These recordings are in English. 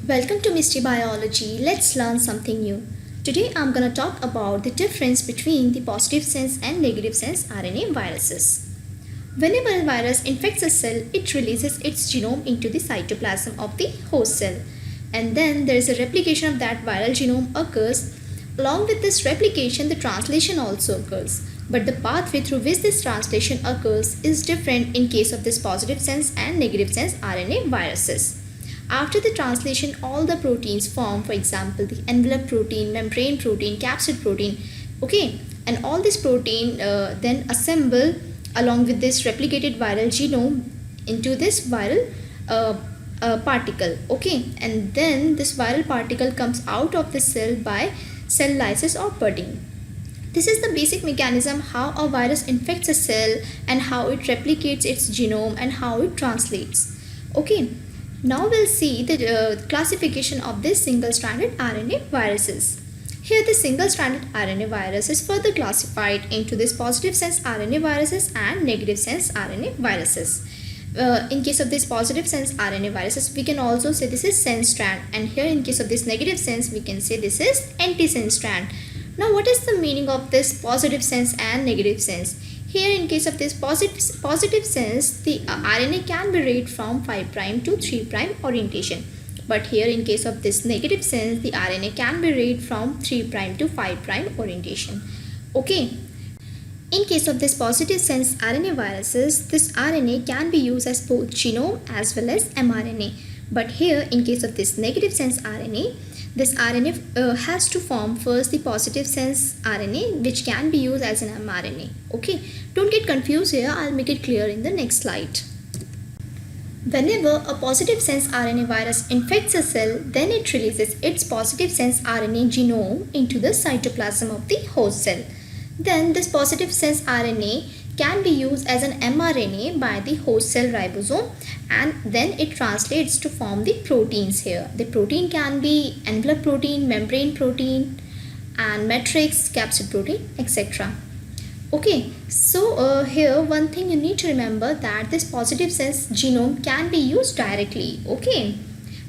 Welcome to Mystery Biology. Let's learn something new. Today I'm going to talk about the difference between the positive sense and negative sense RNA viruses. Whenever a virus infects a cell, it releases its genome into the cytoplasm of the host cell. And then there is a replication of that viral genome occurs. Along with this replication, the translation also occurs. But the pathway through which this translation occurs is different in case of this positive sense and negative sense RNA viruses. After the translation, all the proteins form, for example, the envelope protein, membrane protein, capsid protein, okay, and all this protein then assemble along with this replicated viral genome into this viral particle, okay, and then this viral particle comes out of the cell by cell lysis or budding. This is the basic mechanism how a virus infects a cell and how it replicates its genome and how it translates, okay. Now we'll see the classification of this single-stranded RNA viruses. Here the single-stranded RNA virus is further classified into this positive sense RNA viruses and negative sense RNA viruses. In case of this positive sense RNA viruses, we can also say this is sense strand, and here in case of this negative sense, we can say this is antisense strand. Now what is the meaning of this positive sense and negative sense? Here in case of this positive sense, the RNA can be read from 5' to 3' orientation. But here in case of this negative sense, the RNA can be read from 3' to 5' orientation. Okay. In case of this positive sense RNA viruses, this RNA can be used as both genome as well as mRNA. But here in case of this negative sense RNA, this RNA has to form first the positive sense RNA, which can be used as an mRNA. Okay, don't get confused here. I'll make it clear in the next slide. Whenever a positive sense RNA virus infects a cell, then it releases its positive sense RNA genome into the cytoplasm of the host cell. Then this positive sense RNA can be used as an mRNA by the host cell ribosome, and then it translates to form the proteins here. The protein can be envelope protein, membrane protein, and matrix, capsid protein, etc. Okay, so here one thing you need to remember that this positive sense genome can be used directly, okay.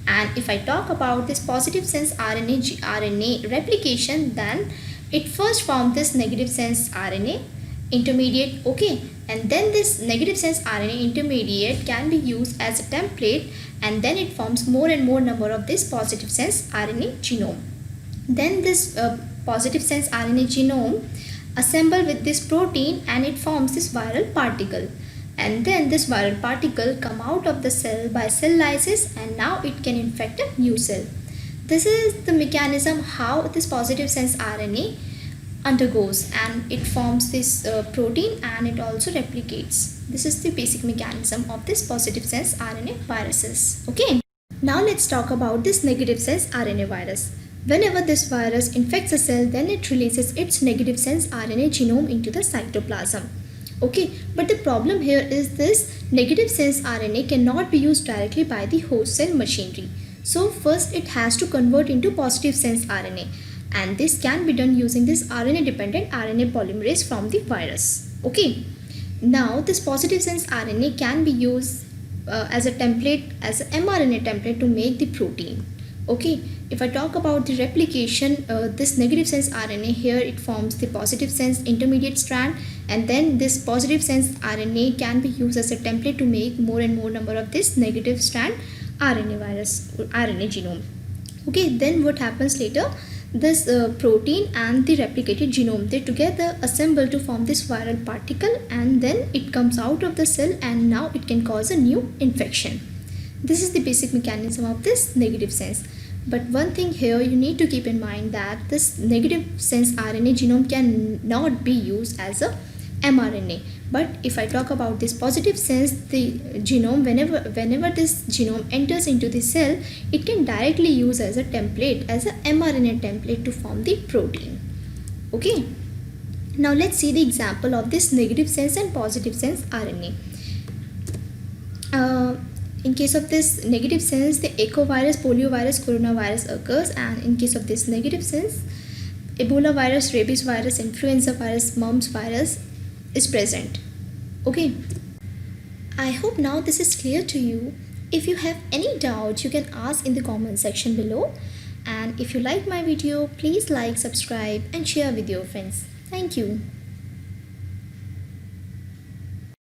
And if I talk about this positive sense RNA replication, then it first forms this negative sense RNA intermediate, okay, and then this negative sense RNA intermediate can be used as a template, and then it forms more and more number of this positive sense RNA genome. Then this positive sense RNA genome assemble with this protein and it forms this viral particle, and then this viral particle come out of the cell by cell lysis, and now it can infect a new cell. This is the mechanism how this positive sense RNA undergoes, and it forms this protein and it also replicates. This is the basic mechanism of this positive sense RNA viruses. Okay. Now let's talk about this negative sense RNA virus. Whenever this virus infects a cell, then it releases its negative sense RNA genome into the cytoplasm. Okay, but the problem here is this negative sense RNA cannot be used directly by the host cell machinery. So first it has to convert into positive sense RNA, and this can be done using this RNA dependent RNA polymerase from the virus. Okay, now this positive sense RNA can be used as a template, as an mRNA template to make the protein. Okay, if I talk about the replication, this negative sense RNA here, it forms the positive sense intermediate strand, and then this positive sense RNA can be used as a template to make more and more number of this negative strand RNA virus or RNA genome. Okay, then what happens later? This protein and the replicated genome, they together assemble to form this viral particle, and then it comes out of the cell, and now it can cause a new infection. This is the basic mechanism of this negative sense. But one thing here you need to keep in mind that this negative sense RNA genome cannot be used as a mRNA. But if I talk about this positive sense, the genome, whenever this genome enters into the cell, it can directly use as a template, as a mRNA template to form the protein. Okay. Now let's see the example of this negative sense and positive sense RNA. In case of this negative sense, the echovirus, poliovirus, coronavirus occurs, and in case of this negative sense, Ebola virus, rabies virus, influenza virus, mumps virus is present. Okay, I hope now this is clear to you. If you have any doubt, you can ask in the comment section below. And if you like my video, please like, subscribe and share with your friends. Thank you.